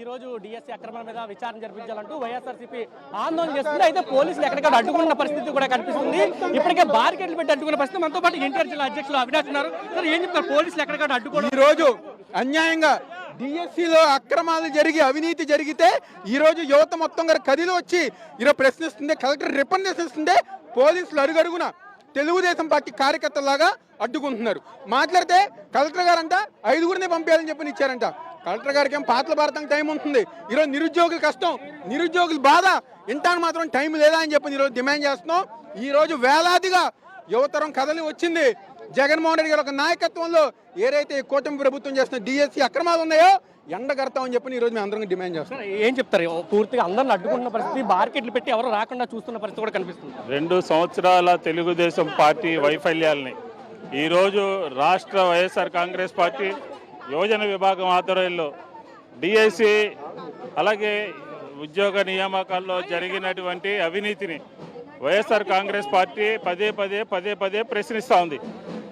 రోజు డిఎస్సీ అక్రమాల మీద విచారణ జరిపించాలంటూ వైఎస్ఆర్సీపీ ఆందోళన చేస్తుంది. అయితే పోలీసులు ఎక్కడికక్కడ అడ్డుకున్న పరిస్థితి కూడా కనిపిస్తుంది. ఇప్పటికే బార్కెట్లు పెట్టి అడ్డుకున్న పరిస్థితి. మనతో పాటు ఎన్టీఆర్ జిల్లా అధ్యక్షులు అవినాష్ ఉన్నారు. ఏం చెప్తారు? పోలీసులు ఎక్కడికక్కడ అడ్డుకోవడం, ఈ రోజు అన్యాయంగా డిఎస్సీలో అక్రమాలు జరిగి అవినీతి జరిగితే ఈ రోజు యువత మొత్తం గారు కదిలి వచ్చి ఈరోజు ప్రశ్నిస్తుంది, కలెక్టర్ రిప్రజెంటేషన్ పోలీసులు అడుగడుగున తెలుగుదేశం పార్టీ కార్యకర్తలాగా అడ్డుకుంటున్నారు. మాట్లాడితే కలెక్టర్ గారంట 5గురిని పంపించాలని చెప్పి ఇచ్చారంట. కలెక్టర్ గారికి ఏం పాతల భారతం టైం ఉంటుంది. ఈరోజు నిరుద్యోగుల కష్టం, నిరుద్యోగుల బాధ ఇంటానికి మాత్రం టైం లేదా అని చెప్పి ఈరోజు డిమాండ్ చేస్తున్నాం. ఈ రోజు వేలాదిగా యువతరం కదలి వచ్చింది. జగన్మోహన్ రెడ్డి గారి ఒక నాయకత్వంలో ఏదైతే కూటమి ప్రభుత్వం చేస్తున్న డిఎస్సీ అక్రమాలు ఉన్నాయో ఎండగడతామని చెప్పి ఈ రోజు మేము అందరం డిమాండ్ చేస్తాం. ఏం చెప్తారు? పూర్తిగా అందరిని అడ్డుకుంటున్న పరిస్థితి, బార్కెట్లు పెట్టి ఎవరు రాకుండా చూస్తున్న పరిస్థితి కూడా కనిపిస్తుంది. 2 సంవత్సరాల తెలుగుదేశం పార్టీ వైఫల్యాలని ఈరోజు రాష్ట్ర వైఎస్ఆర్ కాంగ్రెస్ పార్టీ యువజన విభాగం ఆధ్వర్యంలో డిఎస్సి అలాగే ఉద్యోగ నియామకాల్లో జరిగినటువంటి అవినీతిని వైఎస్ఆర్ కాంగ్రెస్ పార్టీ పదే పదే ప్రశ్నిస్తూ ఉంది.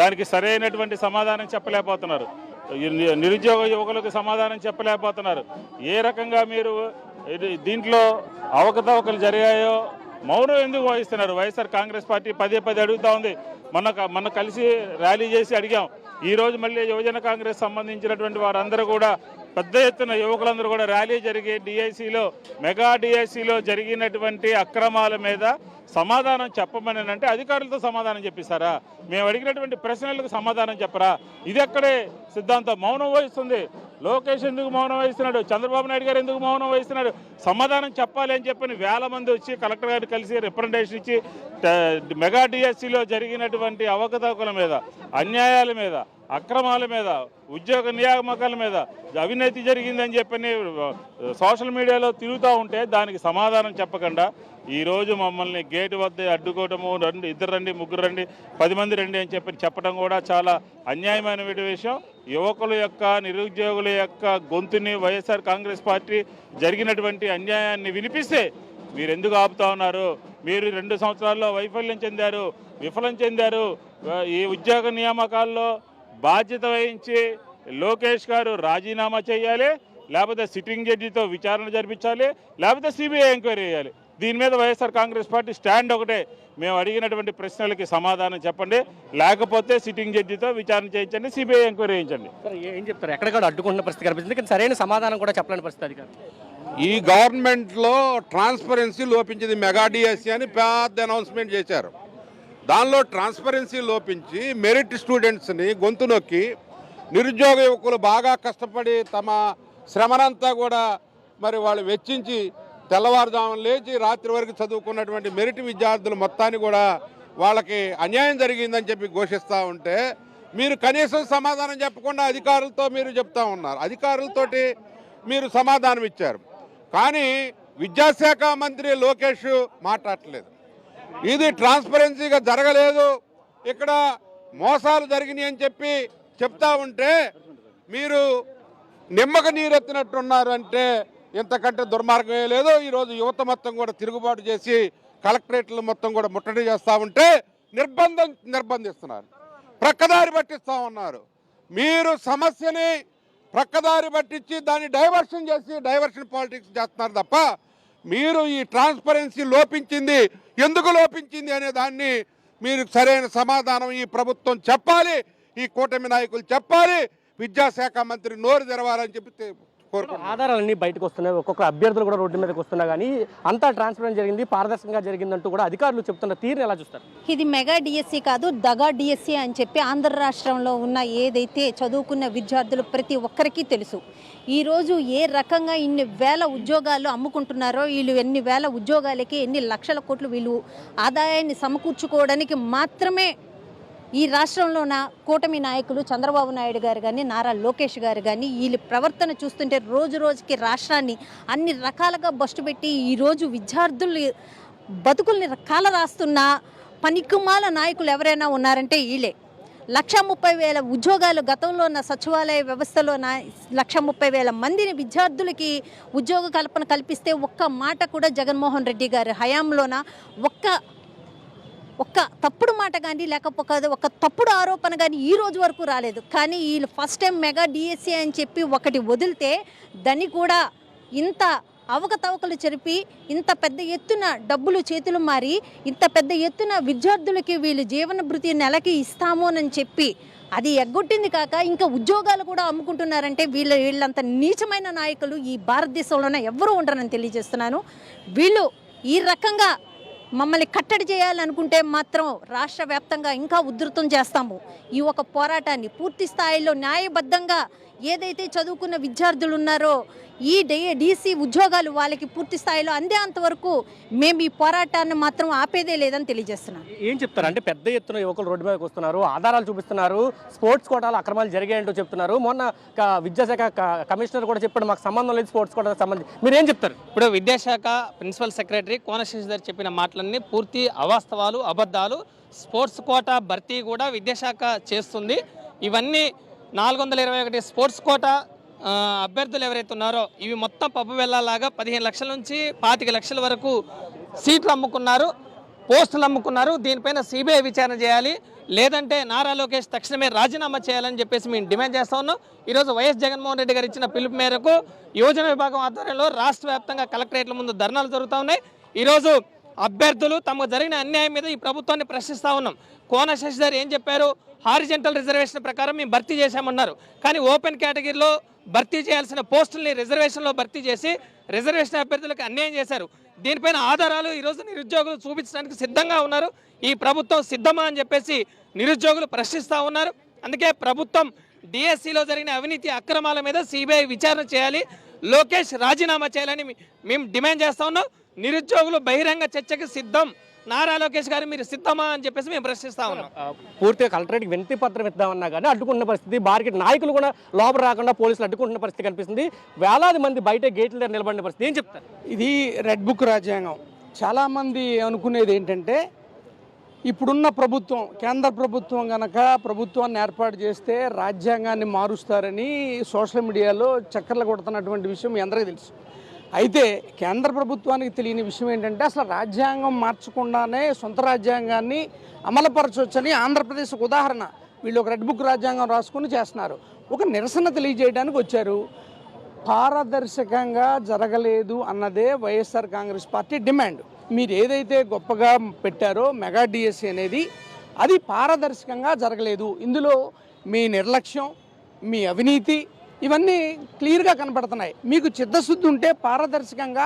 దానికి సరైనటువంటి సమాధానం చెప్పలేకపోతున్నారు. నిరుద్యోగ యువకులకు సమాధానం చెప్పలేకపోతున్నారు. ఏ రకంగా మీరు దీంట్లో అవకతవకలు జరిగాయో మౌనం ఎందుకు వహిస్తున్నారు? వైఎస్ఆర్ కాంగ్రెస్ పార్టీ పదే అడుగుతూ ఉంది. మొన్న కలిసి ర్యాలీ చేసి అడిగాం. ఈరోజు మళ్ళీ యువజన కాంగ్రెస్ సంబంధించినటువంటి వారందరూ కూడా పెద్ద ఎత్తున యువకులందరూ కూడా ర్యాలీ జరిగి డిఐసిలో మెగా డిఐసిలో జరిగినటువంటి అక్రమాల మీద సమాధానం చెప్పమని అంటే అధికారులతో సమాధానం చెప్పిస్తారా? మేము అడిగినటువంటి ప్రశ్నలకు సమాధానం చెప్పరా? ఇది ఎక్కడే సిద్ధాంతం మౌనం వహిస్తుంది. లోకేష్ ఎందుకు మౌనం వహిస్తున్నాడు? చంద్రబాబు నాయుడు గారు ఎందుకు మౌనం వహిస్తున్నాడు? సమాధానం చెప్పాలి అని చెప్పని వేల మంది వచ్చి కలెక్టర్ గారిని కలిసి రిప్రజెంటేషన్ ఇచ్చి మెగా డిఎస్సిలో జరిగినటువంటి అవకతవకల మీద, అన్యాయాల మీద, అక్రమాల మీద, ఉద్యోగ నియామకాల మీద అవినీతి జరిగిందని చెప్పని సోషల్ మీడియాలో తిరుగుతూ ఉంటే దానికి సమాధానం చెప్పకుండా ఈరోజు మమ్మల్ని గేటు వద్ద అడ్డుకోవటము, ఇద్దరు రండి, ముగ్గురు రండి, 10 మంది రండి అని చెప్పడం కూడా చాలా అన్యాయమైన విషయం. యువకుల యొక్క, నిరుద్యోగుల యొక్క గొంతుని వైఎస్ఆర్ కాంగ్రెస్ పార్టీ జరిగినటువంటి అన్యాయాన్ని వినిపిస్తే మీరు ఎందుకు ఆపుతా ఉన్నారు? మీరు 2 సంవత్సరాల్లో వైఫల్యం చెందారు, విఫలం చెందారు. ఈ ఉద్యోగ నియామకాల్లో బాధ్యత వహించి లోకేష్ గారు రాజీనామా చేయాలి, లేకపోతే సిట్టింగ్ జడ్జితో విచారణ జరిపించాలి, లేకపోతే సిబిఐ ఎంక్వైరీ చేయాలి. దీని మీద వైఎస్ఆర్ కాంగ్రెస్ పార్టీ స్టాండ్ ఒకటే. మేము అడిగినటువంటి ప్రశ్నలకి సమాధానం చెప్పండి, లేకపోతే సిట్టింగ్ జడ్జితో విచారణ చేయించండి, సిబిఐ ఎంక్వైరీ చేయించండి. ఏం చెప్తారు? ఎక్కడికక్కడ అడ్డుకుంటున్న పరిస్థితి కనిపిస్తుంది, కానీ సరైన సమాధానం కూడా చెప్పలేని పరిస్థితి అధికారులు. ఈ గవర్నమెంట్లో ట్రాన్స్పరెన్సీ లోపించింది. మెగా డిఎస్సి అని పెద్ద అనౌన్స్మెంట్ చేశారు. దానిలో ట్రాన్స్పరెన్సీ లోపించి మెరిట్ స్టూడెంట్స్ని గొంతు నొక్కి నిరుద్యోగ యువకులు బాగా కష్టపడి తమ శ్రమనంతా కూడా మరి వాళ్ళు వెచ్చించి తెల్లవారుజామున లేచి రాత్రి వరకు చదువుకున్నటువంటి మెరిట్ విద్యార్థులు మొత్తాన్ని కూడా వాళ్ళకి అన్యాయం జరిగిందని చెప్పి ఘోషిస్తూ ఉంటే మీరు కనీసం సమాధానం చెప్పకుండా అధికారులతో మీరు చెప్తా ఉన్నారు. అధికారులతోటి మీరు సమాధానం ఇచ్చారు, కానీ విద్యాశాఖ మంత్రి లోకేష్ మాట్లాడలేదు. ఇది ట్రాన్స్పరెన్సీగా జరగలేదు, ఇక్కడ మోసాలు జరిగినాయి అని చెప్పి చెప్తా ఉంటే మీరు నిమ్మక నీరెత్తినట్టున్నారు. అంటే ఇంతకంటే దుర్మార్గమే లేదు. ఈరోజు యువత మొత్తం కూడా తిరుగుబాటు చేసి కలెక్టరేట్లు మొత్తం కూడా ముట్టడి చేస్తూ ఉంటే నిర్బంధిస్తున్నారు, ప్రక్కదారి పట్టిస్తూ ఉన్నారు. మీరు సమస్యని ప్రక్కదారి పట్టించి దాన్ని డైవర్షన్ చేసి డైవర్షన్ పాలిటిక్స్ చేస్తున్నారు తప్ప మీరు ఈ ట్రాన్స్పరెన్సీ లోపించింది, ఎందుకు లోపించింది అనే దాన్ని మీరు సరైన సమాధానం ఈ ప్రభుత్వం చెప్పాలి, ఈ కూటమి నాయకులు చెప్పాలి, విద్యాశాఖ మంత్రి నోరు తెరవాలని చెప్పి ఆధారాలన్నీ బయటకు వస్తున్నాయి. ఒక్కొక్క అభ్యర్థులు కూడా రోడ్డు మీదకి వస్తున్నా కానీ అంతా ట్రాన్స్పరెంట్ జరిగింది, పారదర్శకంగా జరిగిందంటూ కూడా అధికారులు చెప్తున్న తీరుని ఎలా చూస్తారు? ఇది మెగా డిఎస్సి కాదు, దగా డిఎస్సి అని చెప్పి ఆంధ్ర రాష్ట్రంలో ఉన్న ఏదైతే చదువుకున్న విద్యార్థులు ప్రతి ఒక్కరికి తెలుసు. ఈరోజు ఏ రకంగా ఇన్ని వేల ఉద్యోగాలు అమ్ముకుంటున్నారో, వీళ్ళు ఎన్ని వేల ఉద్యోగాలకి ఎన్ని లక్షల కోట్లు వీళ్ళు ఆదాయాన్ని సమకూర్చుకోవడానికి మాత్రమే ఈ రాష్ట్రంలోన కూటమి నాయకులు చంద్రబాబు నాయుడు గారు కానీ, నారా లోకేష్ గారు కానీ వీళ్ళ ప్రవర్తన చూస్తుంటే రోజు రోజుకి రాష్ట్రాన్ని అన్ని రకాలుగా బస్టు పెట్టి ఈరోజు విద్యార్థులు బతుకుల్ని కాల రాస్తున్న పనికిమాల నాయకులు ఎవరైనా ఉన్నారంటే వీళ్ళే. 1,30,000 ఉద్యోగాలు గతంలో ఉన్న సచివాలయ వ్యవస్థలో 1,30,000 మందిని విద్యార్థులకి ఉద్యోగ కల్పన కల్పిస్తే ఒక్క మాట కూడా జగన్మోహన్ రెడ్డి గారి హయాంలోన ఒక్క తప్పుడు మాట కానీ లేకపోతే ఒక తప్పుడు ఆరోపణ కానీ ఈ రోజు వరకు రాలేదు. కానీ వీళ్ళు ఫస్ట్ టైం మెగా డిఎస్సి అని చెప్పి ఒకటి వదిలితే దాన్ని కూడా ఇంత అవకతవకలు జరిపి ఇంత పెద్ద ఎత్తున డబ్బులు చేతులు మారి ఇంత పెద్ద ఎత్తున విద్యార్థులకి వీళ్ళు జీవన భృతి నెలకి ఇస్తాము అని చెప్పి అది ఎగ్గొట్టింది కాక ఇంకా ఉద్యోగాలు కూడా అమ్ముకుంటున్నారంటే వీళ్ళంత నీచమైన నాయకులు ఈ భారతదేశంలోనే ఎవ్వరూ ఉండరని తెలియజేస్తున్నాను. వీళ్ళు ఈ రకంగా మమ్మల్ని కట్టడి చేయాలనుకుంటే మాత్రం రాష్ట్ర వ్యాప్తంగా ఇంకా ఉధృతం చేస్తాము. ఈ ఒక పోరాటాన్ని పూర్తి స్థాయిలో న్యాయబద్ధంగా ఏదైతే చదువుకున్న విద్యార్థులు ఉన్నారో ఈ డీసీ ఉద్యోగాలు వాళ్ళకి పూర్తి స్థాయిలో అందేంతవరకు మేము ఈ పోరాటాన్ని మాత్రం ఆపేదే లేదని తెలియజేస్తున్నాం. ఏం చెప్తారు అంటే పెద్ద ఎత్తున యువకులు రోడ్డు మీదకి వస్తున్నారు, ఆధారాలు చూపిస్తున్నారు, స్పోర్ట్స్ కోటాలు అక్రమాలు జరిగాయంటూ చెప్తున్నారు. మొన్న విద్యాశాఖ కమిషనర్ కూడా చెప్పాడు మాకు సంబంధం లేదు స్పోర్ట్స్ కోటాలకు సంబంధించి. మీరు ఏం చెప్తారు? ఇప్పుడు విద్యాశాఖ ప్రిన్సిపల్ సెక్రటరీ కోన శశిధర్ చెప్పిన మాటలన్నీ పూర్తి అవాస్తవాలు, అబద్ధాలు. స్పోర్ట్స్ కోటా భర్తీ కూడా విద్యాశాఖ చేస్తుంది. ఇవన్నీ 421 స్పోర్ట్స్ కోటా అభ్యర్థులు ఎవరైతే ఉన్నారో ఇవి మొత్తం పప్పు వెళ్ళలాగా 15 లక్షల నుంచి 25 లక్షల వరకు సీట్లు అమ్ముకున్నారు, పోస్టులు అమ్ముకున్నారు. దీనిపైన సిబిఐ విచారణ చేయాలి, లేదంటే నారా లోకేష్ తక్షణమే రాజీనామా చేయాలని చెప్పేసి మేము డిమాండ్ చేస్తా ఉన్నాం. ఈరోజు వైఎస్ జగన్మోహన్ రెడ్డి గారు ఇచ్చిన పిలుపు మేరకు యువజన విభాగం ఆధ్వర్యంలో రాష్ట్ర వ్యాప్తంగా కలెక్టరేట్ల ముందు ధర్నాలు జరుగుతూ ఉన్నాయి. ఈరోజు అభ్యర్థులు తమకు జరిగిన అన్యాయం మీద ఈ ప్రభుత్వాన్ని ప్రశ్నిస్తూ ఉన్నాం. కోన శశిధర్ ఏం చెప్పారు? హారిజెంటల్ రిజర్వేషన్ ప్రకారం మేము భర్తీ చేశామన్నారు. కానీ ఓపెన్ కేటగిరీలో భర్తీ చేయాల్సిన పోస్టుల్ని రిజర్వేషన్లో భర్తీ చేసి రిజర్వేషన్ అభ్యర్థులకు అన్యాయం చేశారు. దీనిపైన ఆధారాలు ఈరోజు నిరుద్యోగులు చూపించడానికి సిద్ధంగా ఉన్నారు. ఈ ప్రభుత్వం సిద్ధమా అని చెప్పేసి నిరుద్యోగులు ప్రశ్నిస్తూ ఉన్నారు. అందుకే ప్రభుత్వం డిఎస్సిలో జరిగిన అవినీతి అక్రమాల మీద సిబిఐ విచారణ చేయాలి, లోకేష్ రాజీనామా చేయాలని మేము డిమాండ్ చేస్తూ ఉన్నాం. నిరుద్యోగులు బహిరంగ చర్చకి సిద్ధం. నారా లోకేష్ గారు మీరు సిద్ధమా అని చెప్పేసి మేము ప్రశ్నిస్తా ఉన్నాం. పూర్తిగా కలెక్టరేట్కి వినతి పత్రం ఇద్దామన్నా కానీ అడ్డుకుంటున్న పరిస్థితి, మార్కెట్ నాయకులు కూడా లోపల రాకుండా పోలీసులు అడ్డుకుంటున్న పరిస్థితి కనిపిస్తుంది. వేలాది మంది బయట గేట్ల దగ్గర నిలబడిన పరిస్థితి. ఏం చెప్తారు? ఇది రెడ్ బుక్ రాజ్యాంగం. చాలామంది అనుకునేది ఏంటంటే ఇప్పుడున్న ప్రభుత్వం, కేంద్ర ప్రభుత్వం గనక ప్రభుత్వాన్ని ఏర్పాటు చేస్తే రాజ్యాంగాన్ని మారుస్తారని సోషల్ మీడియాలో చక్కర్లు కొడుతున్నటువంటి విషయం మీ అందరికీ తెలుసు. అయితే కేంద్ర ప్రభుత్వానికి తెలియని విషయం ఏంటంటే అసలు రాజ్యాంగం మార్చకుండానే సొంత రాజ్యాంగాన్ని అమలుపరచవచ్చని ఆంధ్రప్రదేశ్ ఉదాహరణ. వీళ్ళు ఒక రెడ్ బుక్ రాజ్యాంగం రాసుకుని చేస్తున్నారు. ఒక నిరసన తెలియజేయడానికి వచ్చారు. పారదర్శకంగా జరగలేదు అన్నదే వైఎస్ఆర్ కాంగ్రెస్ పార్టీ డిమాండ్. మీరు ఏదైతే గొప్పగా పెట్టారో మెగా డిఎస్సి అనేది, అది పారదర్శకంగా జరగలేదు. ఇందులో మీ నిర్లక్ష్యం, మీ అవినీతి ఇవన్నీ క్లియర్గా కనపడుతున్నాయి. మీకు చిత్తశుద్ధి ఉంటే పారదర్శకంగా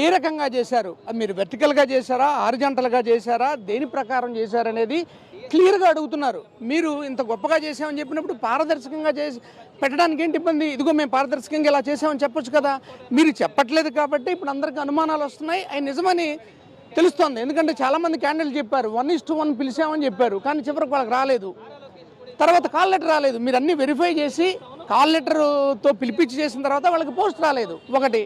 ఏ రకంగా చేశారు, అది మీరు వెర్టికల్గా చేశారా, హారిజాంటల్గా చేశారా, దేని ప్రకారం చేశారనేది క్లియర్గా అడుగుతున్నారు. మీరు ఇంత గొప్పగా చేసామని చెప్పినప్పుడు పారదర్శకంగా చేసి పెట్టడానికి ఏంటి ఇబ్బంది? ఇదిగో మేము పారదర్శకంగా ఇలా చేసామని చెప్పొచ్చు కదా. మీరు చెప్పట్లేదు కాబట్టి ఇప్పుడు అందరికీ అనుమానాలు వస్తున్నాయి. అవి నిజమని తెలుస్తోంది. ఎందుకంటే చాలామంది క్యాండిడేట్లు చెప్పారు 1:1 పిలిచామని చెప్పారు, కానీ చివరికి వాళ్ళకి రాలేదు. తర్వాత కాల్ లెటర్ రాలేదు. మీరు అన్నీ వెరిఫై చేసి కాల్ లెటర్తో పిలిపించి చేసిన తర్వాత వాళ్ళకి పోస్ట్ రాలేదు. 1.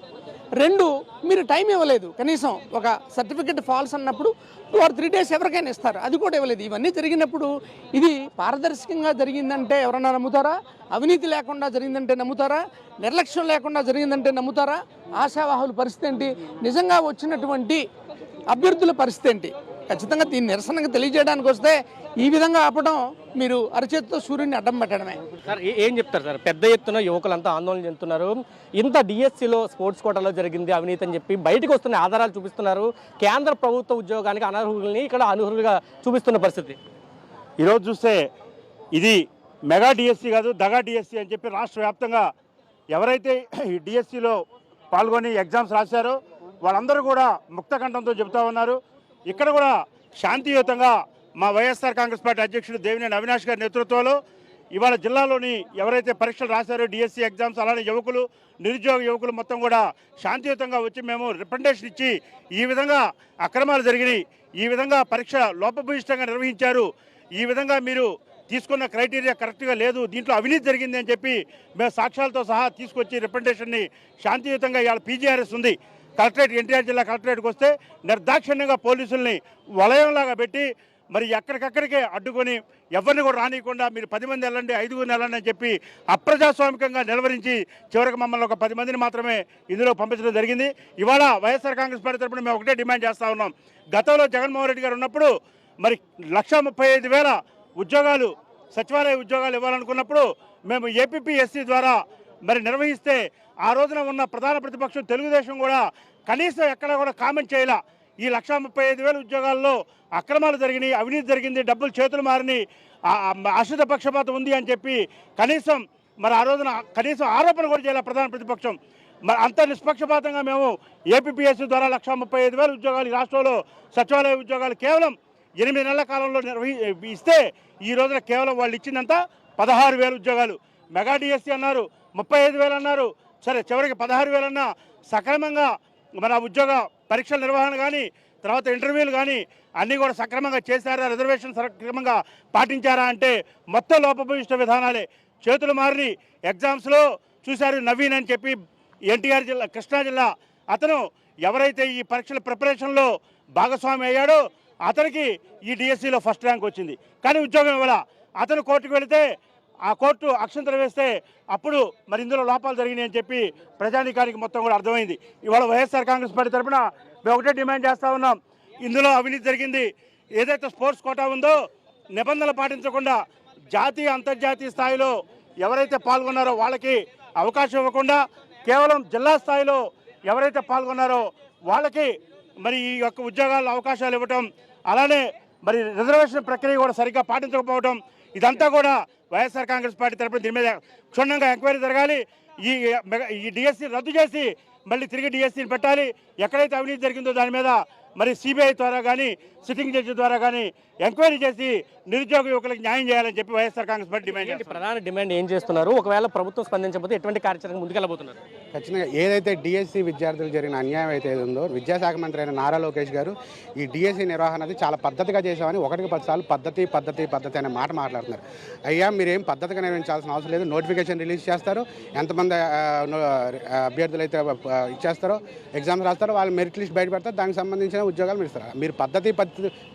2, మీరు టైం ఇవ్వలేదు. కనీసం ఒక సర్టిఫికెట్ ఫాల్స్ అన్నప్పుడు 2 or 3 days ఎవరికైనా ఇస్తారు, అది కూడా ఇవ్వలేదు. ఇవన్నీ జరిగినప్పుడు ఇది పారదర్శకంగా జరిగిందంటే ఎవరన్నా నమ్ముతారా? అవినీతి లేకుండా జరిగిందంటే నమ్ముతారా? నిర్లక్ష్యం లేకుండా జరిగిందంటే నమ్ముతారా? ఆశావాహుల పరిస్థితి ఏంటి? నిజంగా వచ్చినటువంటి అభ్యర్థుల పరిస్థితి ఏంటి? ఖచ్చితంగా దీన్ని నిరసనగా తెలియజేయడానికి వస్తే ఈ విధంగా ఆపడం మీరు అరచేతితో సూర్యుడిని అడ్డం పెట్టడమే. సార్ ఏం చెప్తారు సార్? పెద్ద ఎత్తున యువకులంతా ఆందోళన చెందుతున్నారు. ఇంత డిఎస్సిలో స్పోర్ట్స్ కోటాలో జరిగింది అవినీతి అని చెప్పి బయటకు వస్తున్న ఆధారాలు చూపిస్తున్నారు. కేంద్ర ప్రభుత్వ ఉద్యోగానికి అనర్హుల్ని ఇక్కడ అనర్హులుగా చూపిస్తున్న పరిస్థితి. ఈరోజు చూస్తే ఇది మెగా డిఎస్సి కాదు, దగా డిఎస్సి అని చెప్పి రాష్ట్ర వ్యాప్తంగా ఎవరైతే ఈ డిఎస్సిలో పాల్గొని ఎగ్జామ్స్ రాశారో వాళ్ళందరూ కూడా ముక్తకంఠంతో చెబుతా ఉన్నారు. ఇక్కడ కూడా శాంతియుతంగా మా వైఎస్ఆర్ కాంగ్రెస్ పార్టీ అధ్యక్షుడు దేవినేని అవినాష్ గారి నేతృత్వంలో ఇవాళ జిల్లాలోని ఎవరైతే పరీక్షలు రాశారో డిఎస్సి ఎగ్జామ్స్, అలానే యువకులు, నిరుద్యోగ యువకులు మొత్తం కూడా శాంతియుతంగా వచ్చి మేము రిప్రజెంటేషన్ ఇచ్చి ఈ విధంగా అక్రమాలు జరిగినాయి, ఈ విధంగా పరీక్ష లోపభూయిష్టంగా నిర్వహించారు, ఈ విధంగా మీరు తీసుకున్న క్రైటీరియా కరెక్ట్గా లేదు, దీంట్లో అవినీతి జరిగింది అని చెప్పి మేము సాక్ష్యాలతో సహా తీసుకొచ్చి రిప్రజెంటేషన్ని శాంతియుతంగా ఇవాళ పీజీఆర్ఎస్ ఉంది కలెక్టరేట్, ఎన్టీఆర్ జిల్లా కలెక్టరేట్కి వస్తే నిర్దాక్షిణ్యంగా పోలీసుల్ని వలయంలాగా పెట్టి మరి ఎక్కడికక్కడికే అడ్డుకొని ఎవరిని కూడా రానియకుండా మీరు 10 మంది వెళ్ళండి, 5గురిని వెళ్ళండి అని చెప్పి అప్రజాస్వామికంగా నిలవరించి చివరికి మమ్మల్ని ఒక 10 మందిని మాత్రమే ఇందులో పంపించడం జరిగింది. ఇవాళ వైఎస్ఆర్ కాంగ్రెస్ పార్టీ తరపున మేము ఒకటే డిమాండ్ చేస్తూ ఉన్నాం. గతంలో జగన్మోహన్ రెడ్డి గారు ఉన్నప్పుడు మరి 1,35,000 ఉద్యోగాలు, సచివాలయ ఉద్యోగాలు ఇవ్వాలనుకున్నప్పుడు మేము ఏపీపీఎస్సీ ద్వారా మరి నిర్వహిస్తే ఆ రోజున ఉన్న ప్రధాన ప్రతిపక్షం తెలుగుదేశం కూడా కనీసం ఎక్కడ కూడా కామెంట్ చేయాల. ఈ 1,35,000 ఉద్యోగాల్లో అక్రమాలు జరిగినాయి, అవినీతి జరిగింది, డబ్బులు చేతులు మారినాయి, అశ్రిత పక్షపాతం ఉంది అని చెప్పి కనీసం మరి ఆ రోజున కనీసం ఆరోపణ కూడా చేయాలి ప్రధాన ప్రతిపక్షం. మరి అంత నిష్పక్షపాతంగా మేము ఏపీపీఎస్సీ ద్వారా 1,35,000 ఉద్యోగాలు ఈ రాష్ట్రంలో సచివాలయ ఉద్యోగాలు కేవలం 8 నెలల కాలంలో ఇస్తే ఈ రోజున కేవలం వాళ్ళు ఇచ్చిందంతా 16,000 ఉద్యోగాలు. మెగా డిఎస్సీ అన్నారు, 35,000 అన్నారు. సరే చివరికి 16,000 అన్నా సక్రమంగా మన ఉద్యోగ పరీక్షల నిర్వహణ కానీ తర్వాత ఇంటర్వ్యూలు కానీ అన్నీ కూడా సక్రమంగా చేశారా, రిజర్వేషన్ సక్రమంగా పాటించారా అంటే మొత్తం లోపభూయిష్ట విధానాలే. చేతులు మారి ఎగ్జామ్స్లో చూశారు నవీన్ అని చెప్పి ఎన్టీఆర్ జిల్లా కృష్ణా జిల్లా అతను ఎవరైతే ఈ పరీక్షల ప్రిపరేషన్లో భాగస్వామి అయ్యాడో అతనికి ఈ డిఎస్సిలో ఫస్ట్ ర్యాంక్ వచ్చింది. కానీ ఉద్యోగం ఇవ్వాల. అతను కోర్టుకు వెళితే ఆ కోర్టు అక్షంతలు వేస్తే అప్పుడు మరి ఇందులో లోపాలు జరిగినాయి అని చెప్పి ప్రజానీకానికి మొత్తం కూడా అర్థమైంది. ఇవాళ వైఎస్ఆర్ కాంగ్రెస్ పార్టీ తరఫున మేము ఒకటే డిమాండ్ చేస్తూ ఉన్నాం. ఇందులో అవినీతి జరిగింది. ఏదైతే స్పోర్ట్స్ కోటా ఉందో నిబంధనలు పాటించకుండా జాతీయ అంతర్జాతీయ స్థాయిలో ఎవరైతే పాల్గొన్నారో వాళ్ళకి అవకాశం ఇవ్వకుండా కేవలం జిల్లా స్థాయిలో ఎవరైతే పాల్గొన్నారో వాళ్ళకి మరి ఈ యొక్క ఉద్యోగాల్లో అవకాశాలు ఇవ్వటం, అలానే మరి రిజర్వేషన్ ప్రక్రియ కూడా సరిగ్గా పాటించకపోవడం, ఇదంతా కూడా వైఎస్ఆర్ కాంగ్రెస్ పార్టీ తరఫున దీని మీద క్షుణ్ణంగా ఎంక్వైరీ జరగాలి. ఈ డిఎస్సీ రద్దు చేసి మళ్ళీ తిరిగి డిఎస్సీని పెట్టాలి. ఎక్కడైతే అవినీతి జరిగిందో దాని మీద మరి సిబిఐ ద్వారా కానీ సిట్టింగ్ జడ్జి ద్వారా కానీ ఎంక్వైరీ చేసి నిరుద్యోగ యువకులకు న్యాయం చేయాలని చెప్పి వైఎస్ఆర్ కాంగ్రెస్ పార్టీ డిమాండ్ చేస్తుంది. ప్రధాన డిమాండ్ ఏం చేస్తున్నారు? ఒకవేళ ప్రభుత్వం స్పందించకపోతే ఎటువంటి కార్యాచరణ ముందుకెళ్ళబోతున్నారు? ఖచ్చితంగా ఏదైతే డిఎస్సి విద్యార్థులకు జరిగిన అన్యాయం అయితే ఉందో విద్యాశాఖ మంత్రి అయిన నారా లోకేష్ గారు ఈ డిఎస్సి నిర్వహణ అది చాలా పద్ధతిగా చేశామని 1-10 సార్లు పద్ధతి అనే మాట మాట్లాడుతున్నారు. అయ్యా మీరేం పద్ధతిగా నిర్వహించాల్సిన అవసరం లేదు. నోటిఫికేషన్ రిలీజ్ చేస్తారు, ఎంతమంది అభ్యర్థులు అయితే ఇచ్చేస్తారో ఎగ్జామ్స్ రాస్తారో వాళ్ళ మెరిట్ లిస్ట్ బయటపెడతారు, దానికి సంబంధించిన ఉద్యోగాలు మీరు ఇస్తారు. మీరు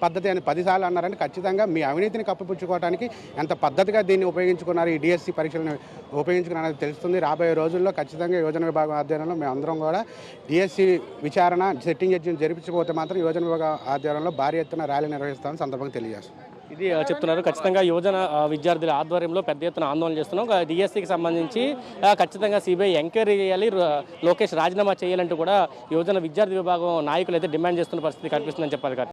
పద్ధతి అని 10 సార్లు అన్నారంటే ఖచ్చితంగా మీ అవినీతిని కప్పిపుచ్చుకోవడానికి ఎంత పద్ధతిగా దీన్ని ఉపయోగించుకున్నారు, ఈ డిఎస్సి పరీక్షలను ఉపయోగించుకున్నారని తెలుస్తుంది. రాబోయే రోజుల్లో ఖచ్చితంగా యోజన విభాగం ఆధ్వర్యంలో మేమందరం కూడా డిఎస్సి విచారణ సిట్టింగ్ జడ్జిని జరిపించకపోతే మాత్రం యోజన విభాగం ఆధ్వర్యంలో భారీ ఎత్తున ర్యాలీ నిర్వహిస్తామని సందర్భంగా తెలియజేస్తున్నాం. ఇది చెప్తున్నారు. ఖచ్చితంగా యువజన విద్యార్థుల ఆధ్వర్యంలో పెద్ద ఎత్తున ఆందోళన చేస్తున్నాం. డిఎస్సికి సంబంధించి ఖచ్చితంగా సిబిఐ ఎంక్వైరీ చేయాలి, లోకేష్ రాజీనామా చేయాలంటూ కూడా యువజన విద్యార్థి విభాగం నాయకులు అయితే డిమాండ్ చేస్తున్న పరిస్థితి కనిపిస్తుందని చెప్పాలి.